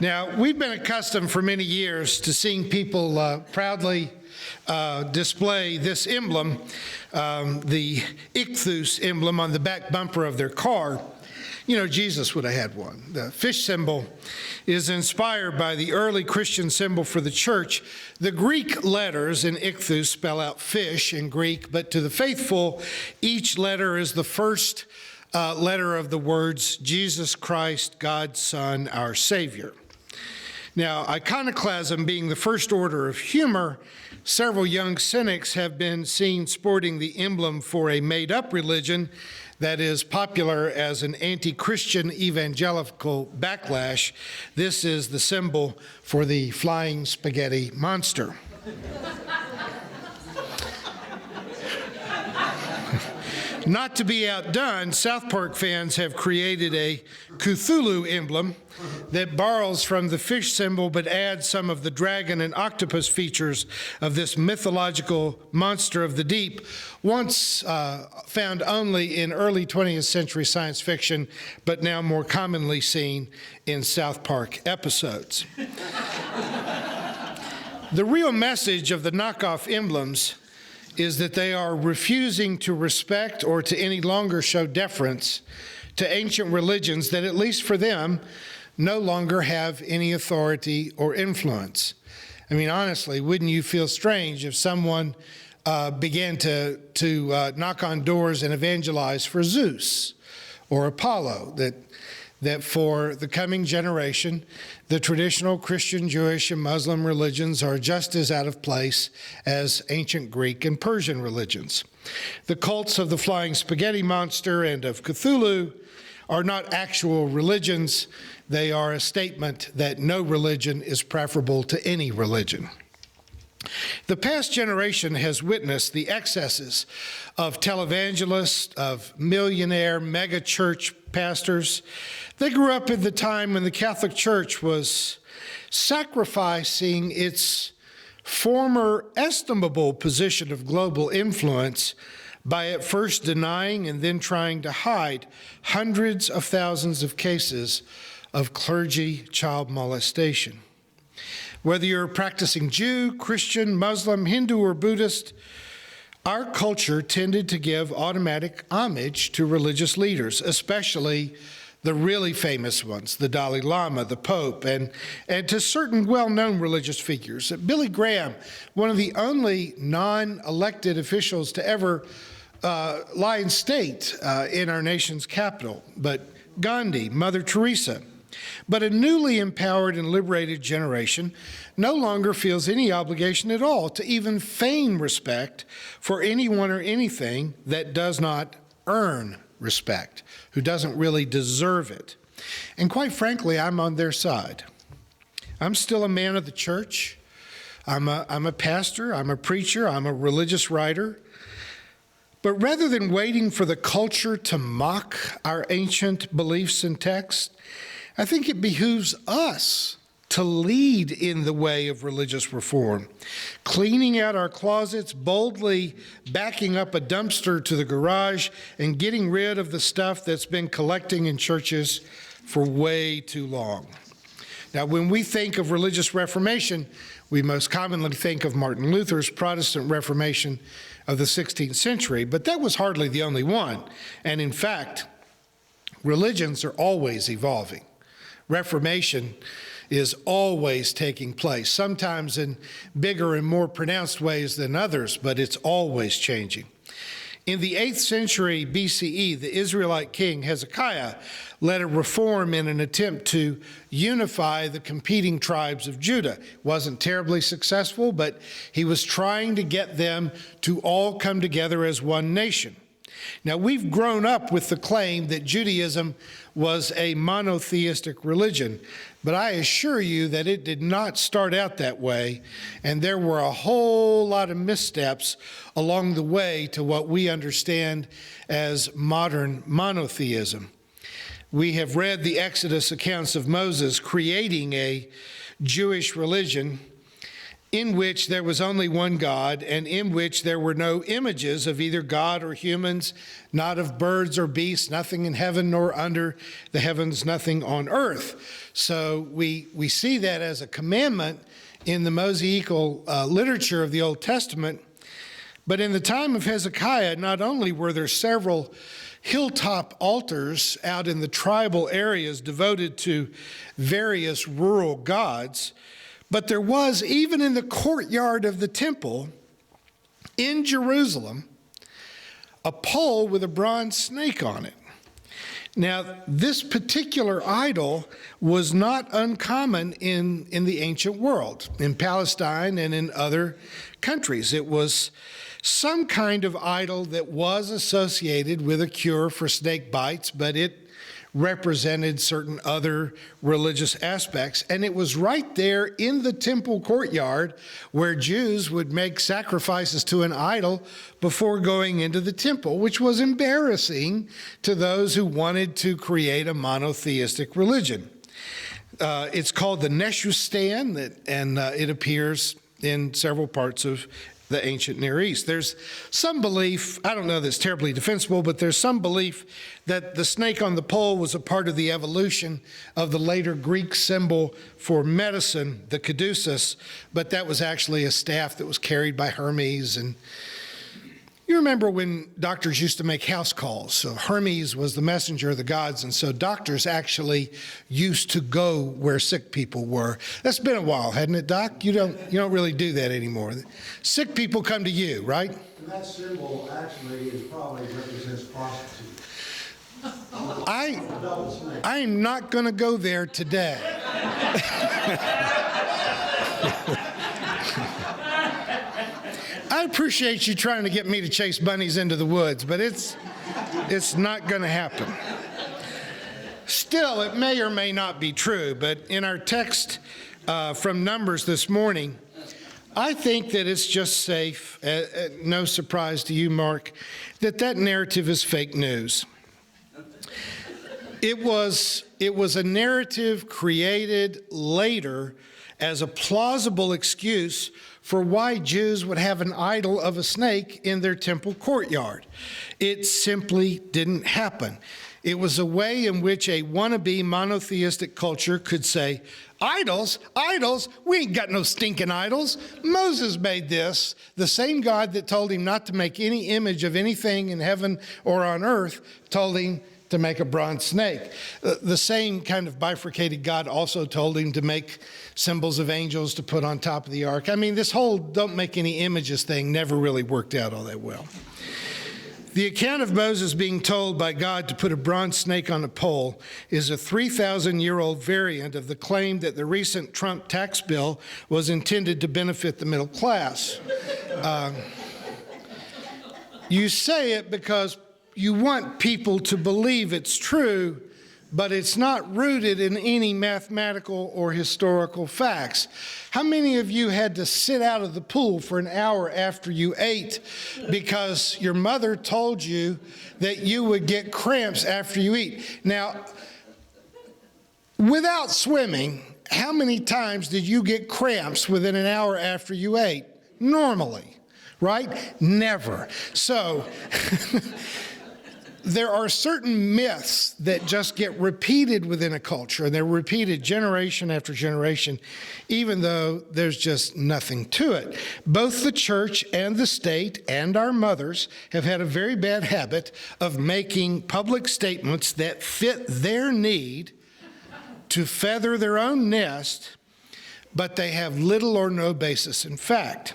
Now, we've been accustomed for many years to seeing people proudly display this emblem, the ichthus emblem on the back bumper of their car. You know, Jesus would have had one. The fish symbol is inspired by the early Christian symbol for the church. The Greek letters in ichthus spell out fish in Greek, but to the faithful, each letter is the first letter of the words, Jesus Christ, God's Son, our Savior. Now, iconoclasm being the first order of humor, several young cynics have been seen sporting the emblem for a made-up religion that is popular as an anti-Christian evangelical backlash. This is the symbol for the flying spaghetti monster. Not to be outdone, South Park fans have created a Cthulhu emblem that borrows from the fish symbol but adds some of the dragon and octopus features of this mythological monster of the deep, once found only in early 20th century science fiction, but now more commonly seen in South Park episodes. The real message of the knockoff emblems is that they are refusing to respect or to any longer show deference to ancient religions that, at least for them, no longer have any authority or influence. I mean, honestly, wouldn't you feel strange if someone began to knock on doors and evangelize for Zeus or Apollo, that for the coming generation, the traditional Christian, Jewish, and Muslim religions are just as out of place as ancient Greek and Persian religions. The cults of the flying spaghetti monster and of Cthulhu are not actual religions. They are a statement that no religion is preferable to any religion. The past generation has witnessed the excesses of televangelists, of millionaire mega-church pastors. They grew up in the time when the Catholic Church was sacrificing its former estimable position of global influence by at first denying and then trying to hide hundreds of thousands of cases of clergy child molestation. Whether you're a practicing Jew, Christian, Muslim, Hindu, or Buddhist, our culture tended to give automatic homage to religious leaders, especially the really famous ones, the Dalai Lama, the Pope, and to certain well-known religious figures. Billy Graham, one of the only non-elected officials to ever lie in state in our nation's capital, but Gandhi, Mother Teresa. But a newly empowered and liberated generation no longer feels any obligation at all to even feign respect for anyone or anything that does not earn respect, who doesn't really deserve it. And quite frankly, I'm on their side. I'm still a man of the church. I'm a pastor, I'm a preacher, I'm a religious writer. But rather than waiting for the culture to mock our ancient beliefs and texts, I think it behooves us to lead in the way of religious reform, cleaning out our closets, boldly backing up a dumpster to the garage, and getting rid of the stuff that's been collecting in churches for way too long. Now, when we think of religious reformation, we most commonly think of Martin Luther's Protestant Reformation of the 16th century, but that was hardly the only one. And in fact, religions are always evolving. Reformation is always taking place, sometimes in bigger and more pronounced ways than others, but it's always changing. In the 8th century BCE, the Israelite king Hezekiah led a reform in an attempt to unify the competing tribes of Judah. Wasn't terribly successful, but he was trying to get them to all come together as one nation. Now, we've grown up with the claim that Judaism was a monotheistic religion, but I assure you that it did not start out that way, and there were a whole lot of missteps along the way to what we understand as modern monotheism. We have read the Exodus accounts of Moses creating a Jewish religion, in which there was only one God, and in which there were no images of either God or humans, not of birds or beasts, nothing in heaven nor under the heavens, nothing on earth. So we see that as a commandment in the Mosaical literature of the Old Testament. But in the time of Hezekiah, not only were there several hilltop altars out in the tribal areas devoted to various rural gods, but there was, even in the courtyard of the temple in Jerusalem, a pole with a bronze snake on it. Now, this particular idol was not uncommon in the ancient world, in Palestine and in other countries. It was some kind of idol that was associated with a cure for snake bites, but it represented certain other religious aspects. And it was right there in the temple courtyard where Jews would make sacrifices to an idol before going into the temple, which was embarrassing to those who wanted to create a monotheistic religion. It's called the Neshustan, and it appears in several parts of the ancient Near East. There's some belief, I don't know that's terribly defensible, but there's some belief that the snake on the pole was a part of the evolution of the later Greek symbol for medicine, the caduceus, but that was actually a staff that was carried by Hermes. And you remember when doctors used to make house calls. So Hermes was the messenger of the gods, and so doctors actually used to go where sick people were. That's been a while, hasn't it, Doc? You don't really do that anymore. Sick people come to you, right? And that symbol actually probably represents prostitutes. I am not going to go there today. I appreciate you trying to get me to chase bunnies into the woods, but it's not going to happen. Still, it may or may not be true, but in our text from Numbers this morning, I think that it's just safe, no surprise to you, Mark, that narrative is fake news. It was a narrative created later as a plausible excuse for why Jews would have an idol of a snake in their temple courtyard. It simply didn't happen. It was a way in which a wannabe monotheistic culture could say, idols, we ain't got no stinking idols. Moses made this. The same God that told him not to make any image of anything in heaven or on earth told him to make a bronze snake. The same kind of bifurcated God also told him to make symbols of angels to put on top of the ark. I mean, this whole don't make any images thing never really worked out all that well. The account of Moses being told by God to put a bronze snake on a pole is a 3,000-year-old variant of the claim that the recent Trump tax bill was intended to benefit the middle class. You say it because you want people to believe it's true, but it's not rooted in any mathematical or historical facts. How many of you had to sit out of the pool for an hour after you ate because your mother told you that you would get cramps after you eat? Now, without swimming, how many times did you get cramps within an hour after you ate? Normally, right? Never. So there are certain myths that just get repeated within a culture, and they're repeated generation after generation, even though there's just nothing to it. Both the church and the state and our mothers have had a very bad habit of making public statements that fit their need to feather their own nest, but they have little or no basis in fact.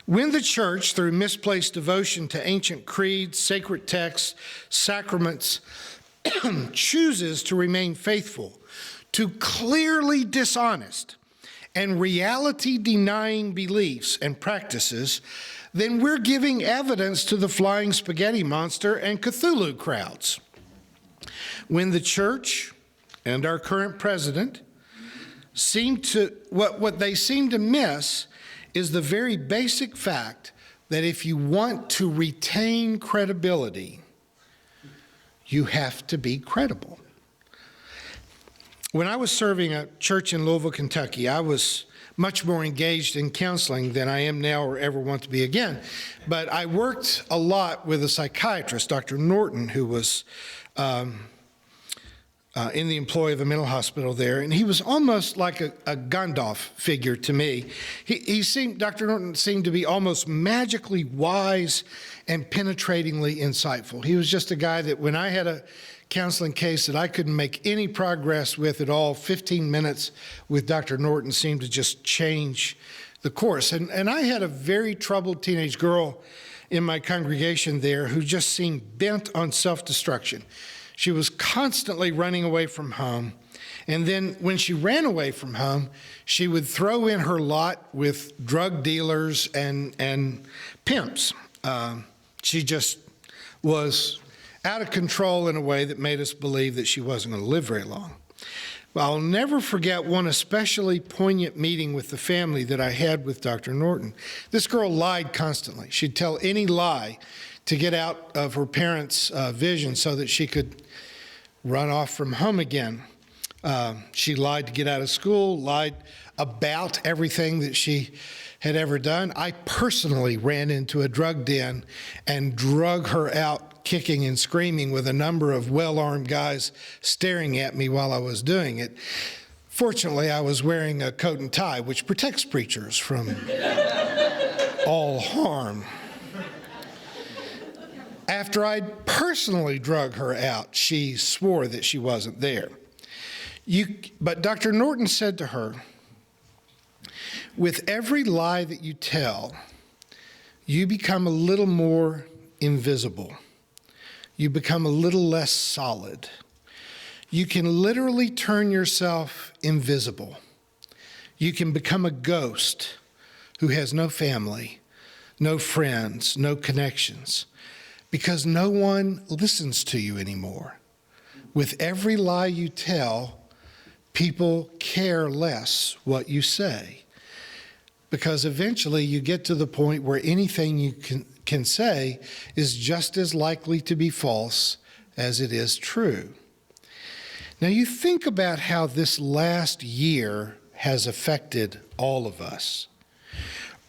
When the church, through misplaced devotion to ancient creeds, sacred texts, sacraments, chooses to remain faithful to clearly dishonest and reality-denying beliefs and practices, then we're giving evidence to the flying spaghetti monster and Cthulhu crowds. When the church and our current president what they seem to miss is the very basic fact that if you want to retain credibility, you have to be credible. When I was serving a church in Louisville, Kentucky, much more engaged in counseling than I am now or ever want to be again. But I worked a lot with a psychiatrist, Dr. Norton, who was in the employ of a mental hospital there, and he was almost like a Gandalf figure to me. Dr. Norton seemed to be almost magically wise and penetratingly insightful. He was just a guy that when I had a counseling case that I couldn't make any progress with at all, 15 minutes with Dr. Norton seemed to just change the course. And I had a very troubled teenage girl in my congregation there who just seemed bent on self-destruction. She was constantly running away from home. And then when she ran away from home, she would throw in her lot with drug dealers and pimps. She just was out of control in a way that made us believe that she wasn't going to live very long. Well, I'll never forget one especially poignant meeting with the family that I had with Dr. Norton. This girl lied constantly. She'd tell any lie to get out of her parents' vision so that she could run off from home again. She lied to get out of school, lied about everything that she had ever done. I personally ran into a drug den and drug her out kicking and screaming with a number of well-armed guys staring at me while I was doing it. Fortunately, I was wearing a coat and tie, which protects preachers from all harm. After I'd personally drug her out, she swore that she wasn't there. But Dr. Norton said to her, with every lie that you tell, you become a little more invisible. You become a little less solid. You can literally turn yourself invisible. You can become a ghost who has no family, no friends, no connections, because no one listens to you anymore. With every lie you tell, people care less what you say, because eventually you get to the point where anything you can say is just as likely to be false as it is true. Now you think about how this last year has affected all of us.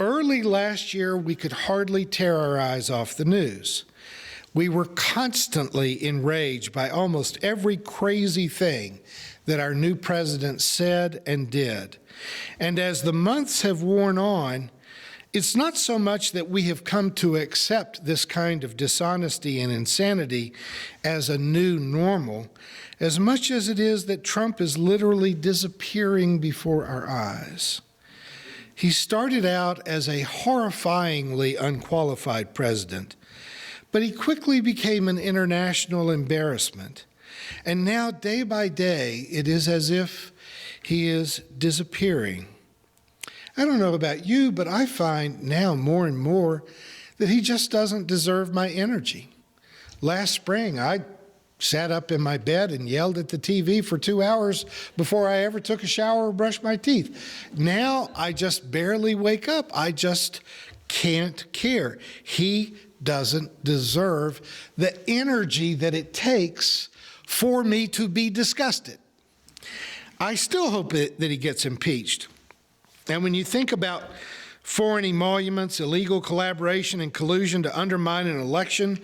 Early last year, we could hardly tear our eyes off the news. We were constantly enraged by almost every crazy thing that our new president said and did. And as the months have worn on, it's not so much that we have come to accept this kind of dishonesty and insanity as a new normal, as much as it is that Trump is literally disappearing before our eyes. He started out as a horrifyingly unqualified president, but he quickly became an international embarrassment. And now, day by day, it is as if he is disappearing. I don't know about you, but I find now more and more that he just doesn't deserve my energy. Last spring, I sat up in my bed and yelled at the TV for 2 hours before I ever took a shower or brushed my teeth. Now, I just barely wake up. I just can't care. He doesn't deserve the energy that it takes for me to be disgusted. I still hope that he gets impeached. And when you think about foreign emoluments, illegal collaboration, and collusion to undermine an election,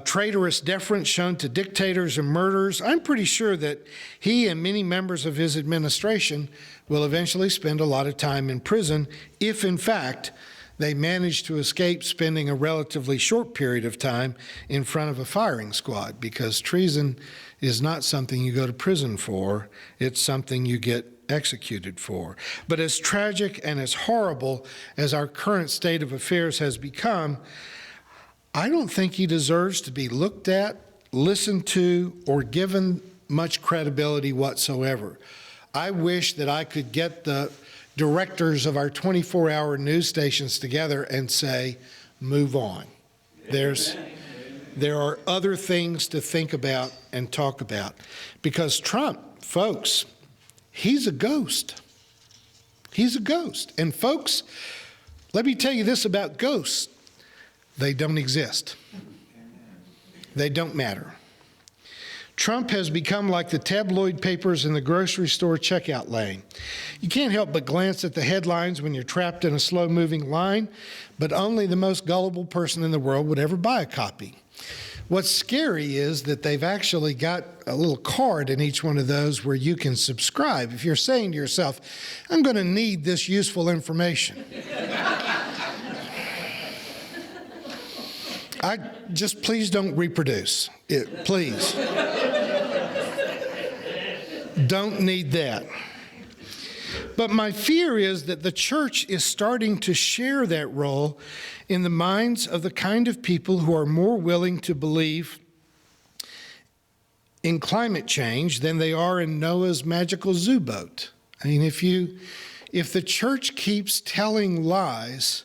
traitorous deference shown to dictators and murderers, I'm pretty sure that he and many members of his administration will eventually spend a lot of time in prison if, in fact, they manage to escape spending a relatively short period of time in front of a firing squad, because treason is not something you go to prison for, it's something you get executed for. But as tragic and as horrible as our current state of affairs has become, I don't think he deserves to be looked at, listened to, or given much credibility whatsoever. I wish that I could get the directors of our 24-hour news stations together and say, move on. There are other things to think about and talk about. Because Trump, folks, he's a ghost. He's a ghost. And folks, let me tell you this about ghosts. They don't exist. They don't matter. Trump has become like the tabloid papers in the grocery store checkout lane. You can't help but glance at the headlines when you're trapped in a slow-moving line, but only the most gullible person in the world would ever buy a copy. What's scary is that they've actually got a little card in each one of those where you can subscribe. If you're saying to yourself, I'm going to need this useful information. Please don't reproduce it, please. Don't need that. But my fear is that the church is starting to share that role in the minds of the kind of people who are more willing to believe in climate change than they are in Noah's magical zoo boat. I mean, if the church keeps telling lies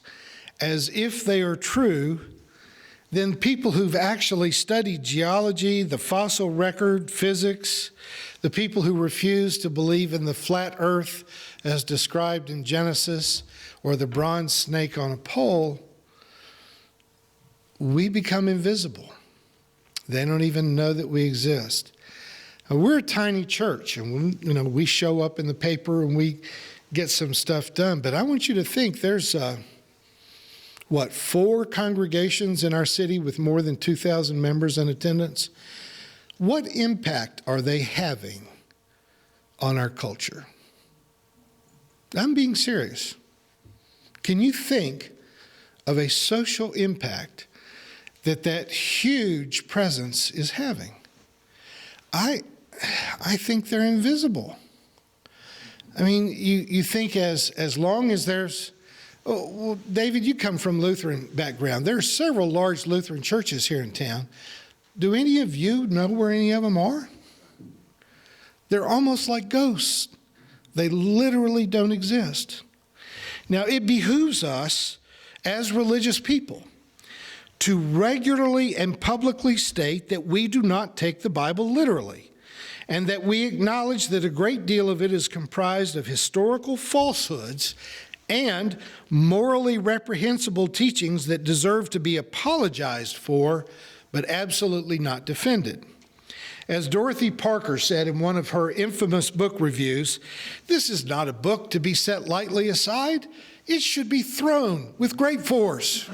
as if they are true, then people who've actually studied geology, the fossil record, physics, the people who refuse to believe in the flat earth as described in Genesis or the bronze snake on a pole, we become invisible. They don't even know that we exist. Now, we're a tiny church, and we show up in the paper and we get some stuff done. But I want you to think there's 4 congregations in our city with more than 2,000 members in attendance? What impact are they having on our culture? I'm being serious. Can you think of a social impact that huge presence is having? I think they're invisible. I mean, you think as long as there's, well, David, you come from Lutheran background. There are several large Lutheran churches here in town. Do any of you know where any of them are? They're almost like ghosts. They literally don't exist. Now, it behooves us as religious people to regularly and publicly state that we do not take the Bible literally, and that we acknowledge that a great deal of it is comprised of historical falsehoods and morally reprehensible teachings that deserve to be apologized for, but absolutely not defended. As Dorothy Parker said in one of her infamous book reviews, this is not a book to be set lightly aside. It should be thrown with great force.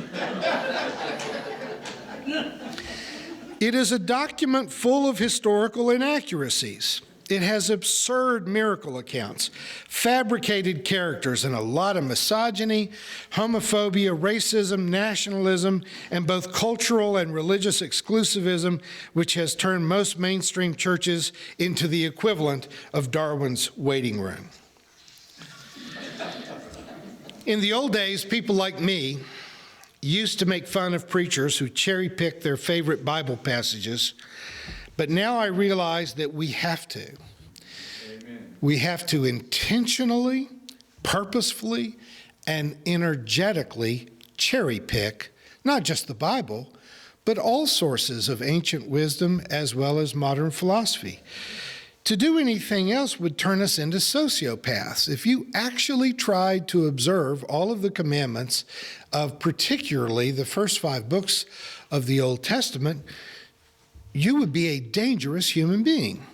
It is a document full of historical inaccuracies. It has absurd miracle accounts, fabricated characters, and a lot of misogyny, homophobia, racism, nationalism, and both cultural and religious exclusivism, which has turned most mainstream churches into the equivalent of Darwin's waiting room. In the old days, people like me used to make fun of preachers who cherry-pick their favorite Bible passages. But now I realize that we have to. Amen. We have to intentionally, purposefully, and energetically cherry pick not just the Bible, but all sources of ancient wisdom as well as modern philosophy. To do anything else would turn us into sociopaths. If you actually tried to observe all of the commandments of particularly the first 5 books of the Old Testament, you would be a dangerous human being.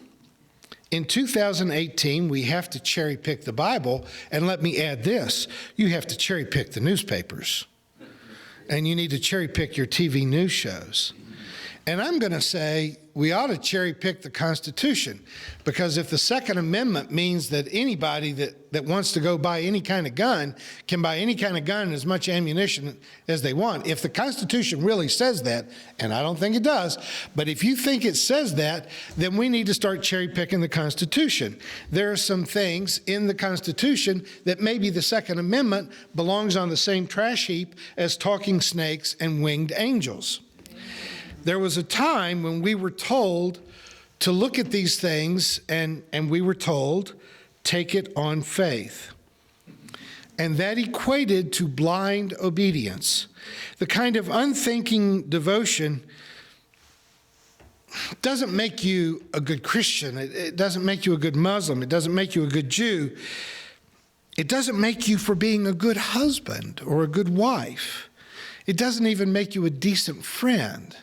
In 2018, we have to cherry pick the Bible, and let me add this, you have to cherry pick the newspapers, and you need to cherry pick your TV news shows. And I'm going to say we ought to cherry pick the Constitution, because if the Second Amendment means that anybody that wants to go buy any kind of gun can buy any kind of gun and as much ammunition as they want, if the Constitution really says that, and I don't think it does, but if you think it says that, then we need to start cherry picking the Constitution. There are some things in the Constitution that maybe the Second Amendment belongs on the same trash heap as talking snakes and winged angels. There was a time when we were told to look at these things, and we were told, take it on faith. And that equated to blind obedience. The kind of unthinking devotion doesn't make you a good Christian. It doesn't make you a good Muslim. It doesn't make you a good Jew. It doesn't make you for being a good husband or a good wife. It doesn't even make you a decent friend.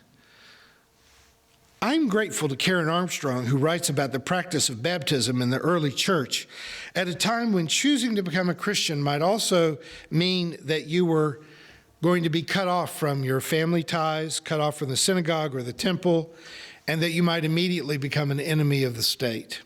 I'm grateful to Karen Armstrong, who writes about the practice of baptism in the early church at a time when choosing to become a Christian might also mean that you were going to be cut off from your family ties, cut off from the synagogue or the temple, and that you might immediately become an enemy of the state.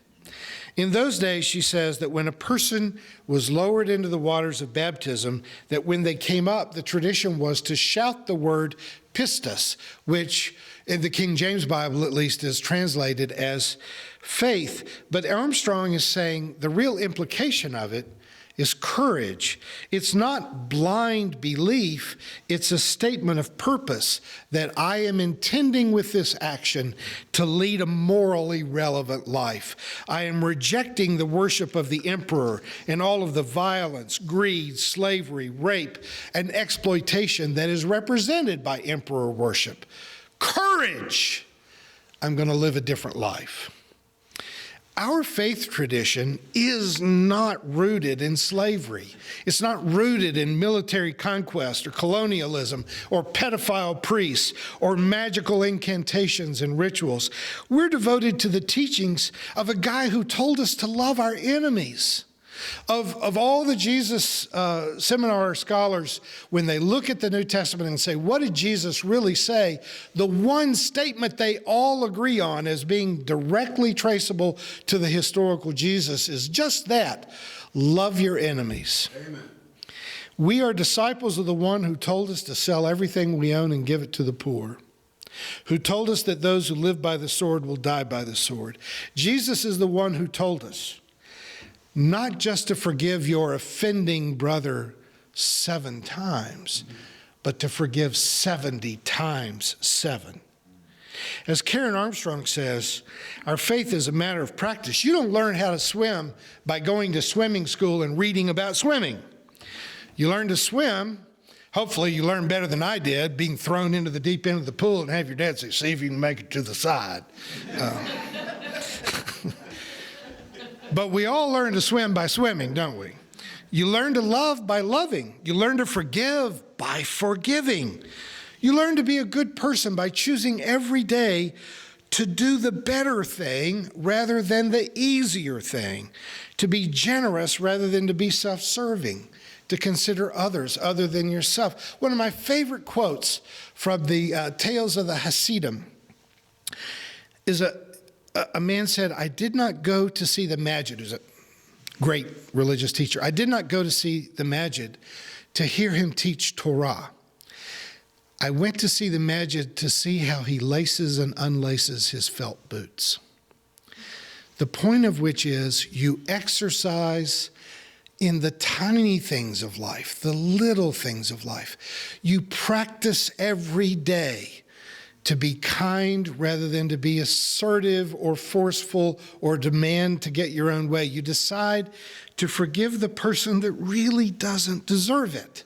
In those days, she says that when a person was lowered into the waters of baptism, that when they came up, the tradition was to shout the word pistis, which in the King James Bible, at least, is translated as faith. But Armstrong is saying the real implication of it is courage. It's not blind belief. It's a statement of purpose that I am intending with this action to lead a morally relevant life. I am rejecting the worship of the emperor and all of the violence, greed, slavery, rape, and exploitation that is represented by emperor worship. Courage! I'm going to live a different life. Our faith tradition is not rooted in slavery. It's not rooted in military conquest or colonialism or pedophile priests or magical incantations and rituals. We're devoted to the teachings of a guy who told us to love our enemies. Of all the Jesus seminar scholars, when they look at the New Testament and say, what did Jesus really say? The one statement they all agree on as being directly traceable to the historical Jesus is just that: love your enemies. Amen. We are disciples of the one who told us to sell everything we own and give it to the poor, who told us that those who live by the sword will die by the sword. Jesus is the one who told us not just to forgive your offending brother 7 times, but to forgive 70 times 7. As Karen Armstrong says, our faith is a matter of practice. You don't learn how to swim by going to swimming school and reading about swimming. You learn to swim, hopefully you learn better than I did, being thrown into the deep end of the pool and have your dad say, see if you can make it to the side. But we all learn to swim by swimming, don't we? You learn to love by loving. You learn to forgive by forgiving. You learn to be a good person by choosing every day to do the better thing rather than the easier thing, to be generous rather than to be self-serving, to consider others other than yourself. One of my favorite quotes from the Tales of the Hasidim is a man said, I did not go to see the Majid, who's a great religious teacher. I did not go to see the Majid to hear him teach Torah. I went to see the Majid to see how he laces and unlaces his felt boots. The point of which is you exercise in the tiny things of life, the little things of life. You practice every day to be kind rather than to be assertive or forceful or demand to get your own way. You decide to forgive the person that really doesn't deserve it.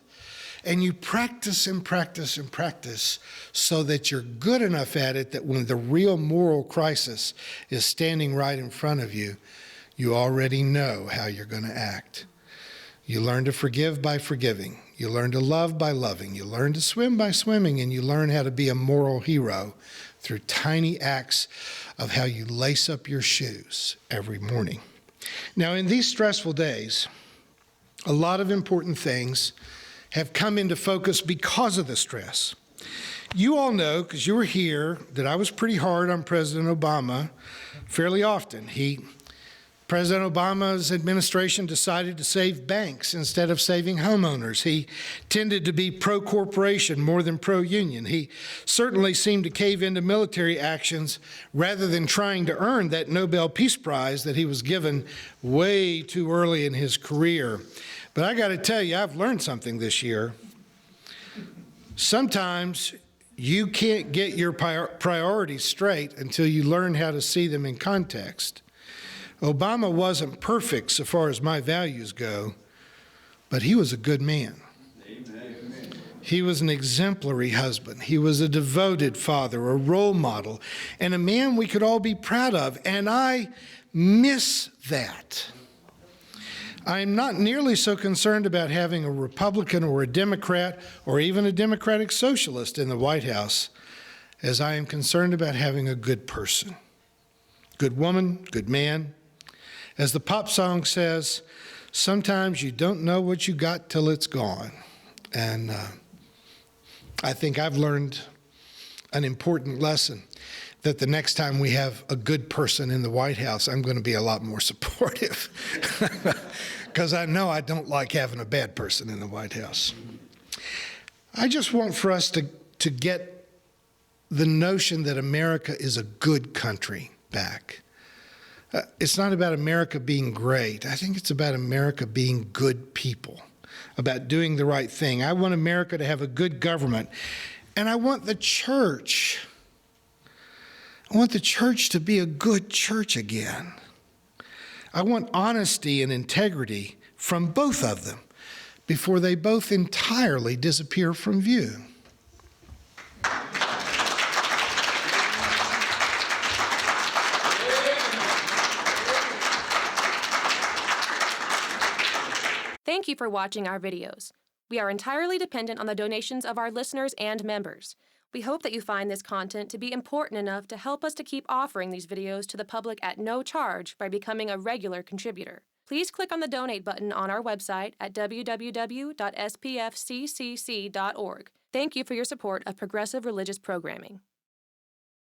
And you practice and practice and practice so that you're good enough at it that when the real moral crisis is standing right in front of you, you already know how you're going to act. You learn to forgive by forgiving. You learn to love by loving. You learn to swim by swimming, and you learn how to be a moral hero through tiny acts of how you lace up your shoes every morning. Now, in these stressful days, a lot of important things have come into focus because of the stress. You all know, because you were here, that I was pretty hard on President Obama fairly often. President Obama's administration decided to save banks instead of saving homeowners. He tended to be pro-corporation more than pro-union. He certainly seemed to cave into military actions rather than trying to earn that Nobel Peace Prize that he was given way too early in his career. But I got to tell you, I've learned something this year. Sometimes you can't get your priorities straight until you learn how to see them in context. Obama wasn't perfect so far as my values go, but he was a good man. Amen. He was an exemplary husband. He was a devoted father, a role model, and a man we could all be proud of, and I miss that. I'm not nearly so concerned about having a Republican or a Democrat or even a Democratic socialist in the White House as I am concerned about having a good person, good woman, good man. As the pop song says, sometimes you don't know what you got till it's gone. And I think I've learned an important lesson, that the next time we have a good person in the White House, I'm going to be a lot more supportive, because I know I don't like having a bad person in the White House. I just want for us to get the notion that America is a good country back. It's not about America being great. I think it's about America being good people, about doing the right thing. I want America to have a good government, and I want the church to be a good church again. I want honesty and integrity from both of them before they both entirely disappear from view. Thank you for watching our videos. We are entirely dependent on the donations of our listeners and members. We hope that you find this content to be important enough to help us to keep offering these videos to the public at no charge by becoming a regular contributor. Please click on the donate button on our website at www.spfccc.org. Thank you for your support of progressive religious programming.